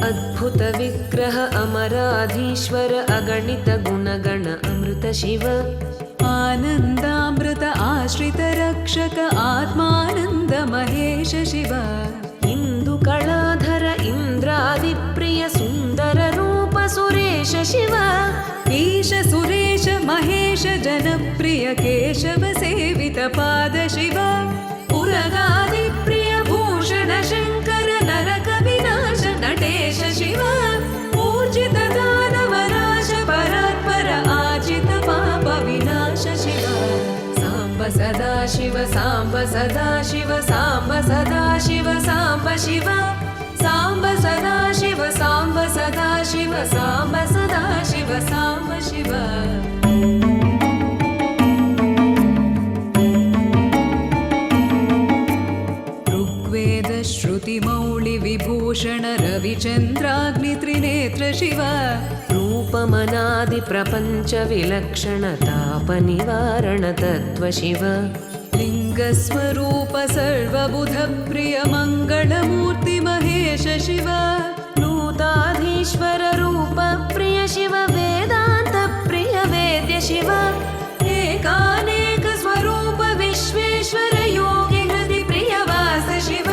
अद्भुत विग्रह अमराधीश्वर अगणित गुणगण अमृत शिव आनन्दामृत आश्रित रक्षक आत्मानन्द महेश शिव इन्दुकलाधर इन्द्रादिप्रिय सुन्दर रूप सुरेश शिव ईश सुरेश महेश जनप्रिय केशव सेवित पाद शिव उरगादिप्रिय भूषण शङ्कर नरक विनाश नटेश शिव ऊर्जित दानवनाश परात्पर आजित पाप विनाश शिव साम्ब सदा शिव साम्ब सदा शिव साम्ब सदा शिव साम्ब शिव साम्ब सदा शिव साम्ब सदा शिव साम्ब सदा शिव साम्ब शिव ऋग्वेद श्रुति मौळि विभूषण रविचन्द्राग्नि त्रिनेत्र शिव रूपमनादि प्रपञ्च विलक्षण ताप निवारण तत्त्व शिव लिङ्गस्वरूप सर्वबुध प्रिय मङ्गलमूर्ति महेश शिव नूताधीश्वर रूप प्रिय शिव वेदान्त प्रिय वेद्य शिव एकानेक स्वरूप विश्वेश्वर योगि हृदि प्रिय वास शिव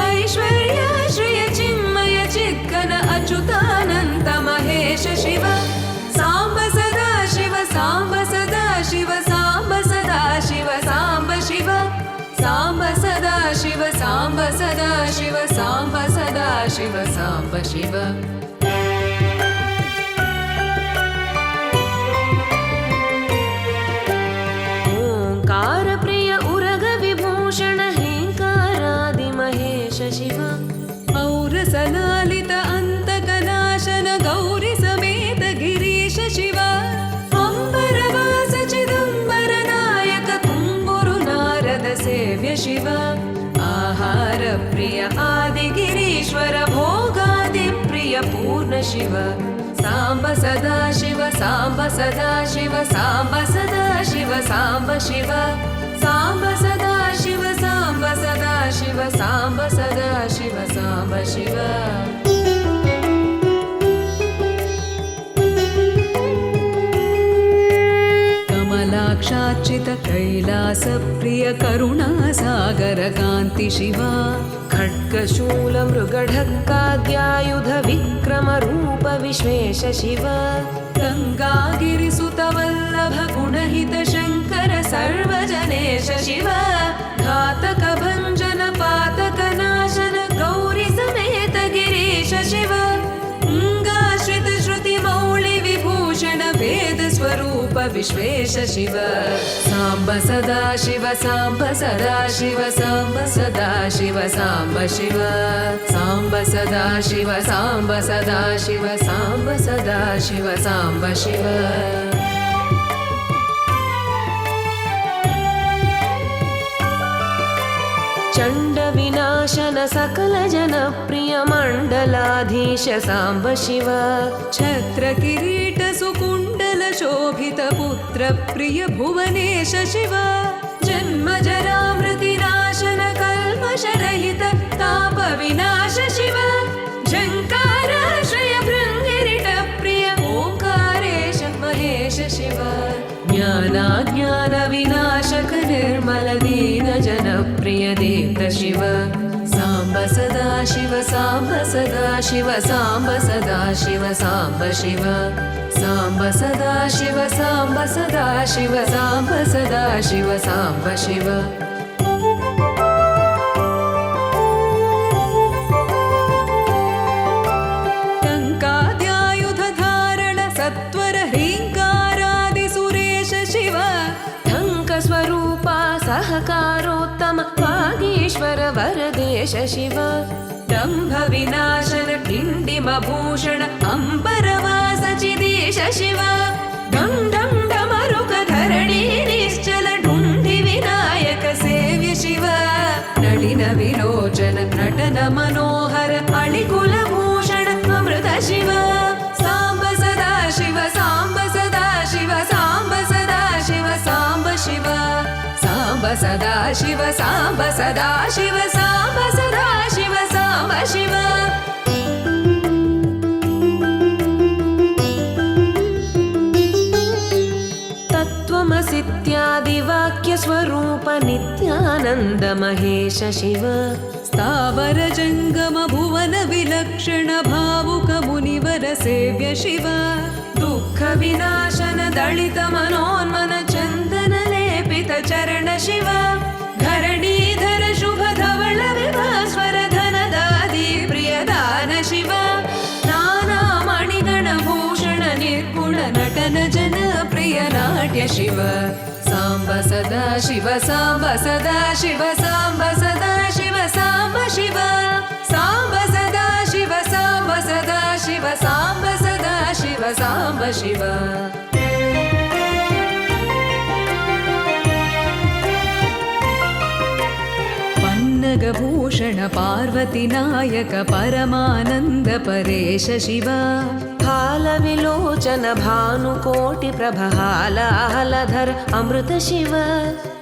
ऐश्वर्य श्रिय चिन्मय चिद्घन अच्युतानन्त महेश शिव साम्ब सदा शिव साम्ब सदा शिव साम्ब सदा शिव साम्ब शिव साम्ब सदा शिव साम्ब सदा शिव साम्ब सदा शिव साम्ब शिव ओंकार प्रिय उरग विभूषण हेंकारादि महेश शिव औरसलालित अन्तकनाशन गौरि समेत गिरीश शिव अंबरवास चिदंबर नायक तुम्बुरु नारद सेव्य शिव आहार प्रिय आदि गिरीश्वर भोगादि प्रिय पूर्ण शिव साम्ब सदा शिव साम्ब सदा शिव साम्ब सदा शिव साम्ब शिव साम्ब सदा शिव साम्ब सदा शिव साम्ब सदा शिव साम्ब शिव कमलाक्षार्चित कैलास प्रिय करुणासागर कान्ति शिव खड्गशूल मृगढक्काद्यायुध विक्रम रूप विश्वेश शिव गङ्गागिरिसुत वल्लभ गुणहित शङ्कर सर्वजनेश शिव घातक भञ्जन पातक नाशन गौरी समेत गिरीश शिव अंगाश्रित श्रुति मौळि विभूषण वेद स्वरूप विश्वेश शिव साम्ब सदा शिव साम्ब सदा शिव साम्ब सदा शिव साम्ब शिव साम्ब सदा शिव साम्ब सदा शिव साम्ब सदा शिव साम्ब शिव चण्ड विनाशन सकल जन प्रिय मण्डलाधीश साम्ब शिव छत्र किरीट सुकुण्डल शोभित पुत्र प्रिय भुवनेश शिव जन्म जरा मृति नाशन कल्मष रहित ताप विनाश शिव झङ्काराश्रय भृङ्गिरिट प्रिय ओंकारेश महेश शिव ज्ञानाज्ञान विनाशक निर्मल दीन जन प्रिय दीप्त शिव साम्ब सदा शिव साम्ब सदा शिव साम्ब सदा शिव साम्ब शिव साम्ब सदा शिव साम्ब सदा शिव साम्ब सदा शिव साम्ब शिव टङ्काद्यायुध धारण सत्वर ह्रीङ्कारादि सुरेश शिव ढङ्क स्वरूपा सहकारोत्तम वागीश्वर वरदेश शिव दम्भ विनाशन डिण्डिम भूषण अम्बरवास चिदेश शिव डं डं डमरुक धरणी निश्चल ढुण्ढि विनायक सेव्य शिव नलिन विलोचन नटन मनोहर अळिकुल भूषण अमृत शिव साम्ब सदा शिव साम्ब सदा शिव साम्ब सदा शिव साम्ब शिव साम्ब सदा शिव साम्ब सदा शिव साम्ब सदा शिव साम्ब शिव महेश शिव स्थावर जङ्गम भुवन विलक्षण भावुक मुनिवर सेव्य शिव दुःख विनाशन दलित मनोन्मन चन्दन लेपित चरण शिव धरणीधर शुभ धवल विभास्वर धनदादि प्रियदान शिव नाना मणिगण भूषण निर्गुण नटन जन प्रिय नाट्य शिव साम्ब सदा शिव साम्ब सदा शिव साम्ब सदा शिव साम्ब शिव साम्ब सदा शिव साम्ब सदा शिव साम्ब सदा शिव साम्ब शिव पन्नगभूषण पार्वती नायक परमानन्द परेश शिव हालविलोचन भानुकोटि प्रभहालाहलधर अमृत शिव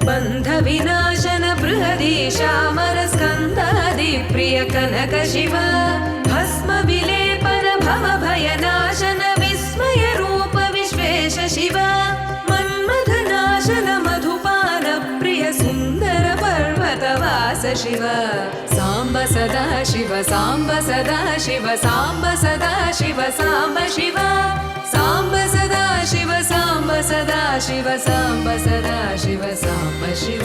बन्ध विनाशन बृहदीशामर स्कन्दादि प्रिय कनक शिव भस्म विलेपन भव भयनाशन विस्मय रूप विश्वेश शिव मन्मथ नाशन मधुपान प्रिय सुन्दर पर्वतवास शिव साम्ब सदा शिव साम्ब सदा शिव साम्ब सदा शिव साम्ब शिव साम्ब सदा शिव साम्ब सदा शिव साम्ब सदा शिव साम्ब शिव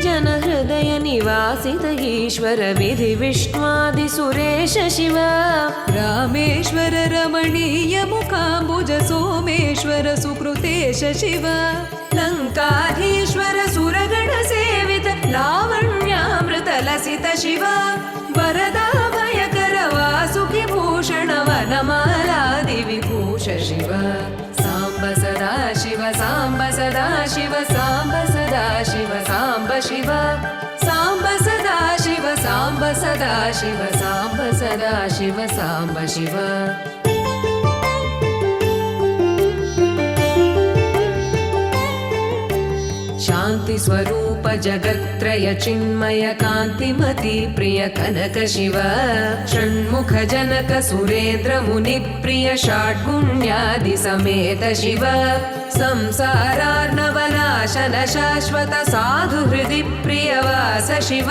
जन हृदय निवासित ईश्वर विधि विष्णुआदि सुरेश शिव रामेश्वर रमणीय मुखाम्बुज सोमेश्वर सुकृतेश शिव लङ्काधीश्वर सुरगण सेवित लावण्यामृत लसित शिव वरदा भयकर वासुकि भूषण वनमालादि विभूष शिव साम्ब सदा शिव साम्ब सदा शिव साम्ब सदा शिव साम्ब शिव साम्ब सदा शिव साम्ब सदा शिव साम्ब सदा शिव साम्ब शिव शान्ति स्वरूप जगत्त्रय चिन्मय कान्तिमति प्रिय कनक शिव षण्मुख जनक सुरेन्द्र मुनि प्रिय षड्गुण्यादि समेत शिव संसारार्णवनाशन शाश्वत साधु हृदि प्रियवास शिव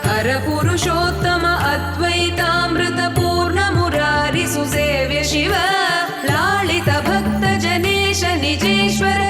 हर पुरुषोत्तम अद्वैतामृत पूर्ण मुरारि सुसेव्य शिव लालित भक्त जनेश निजेश्वर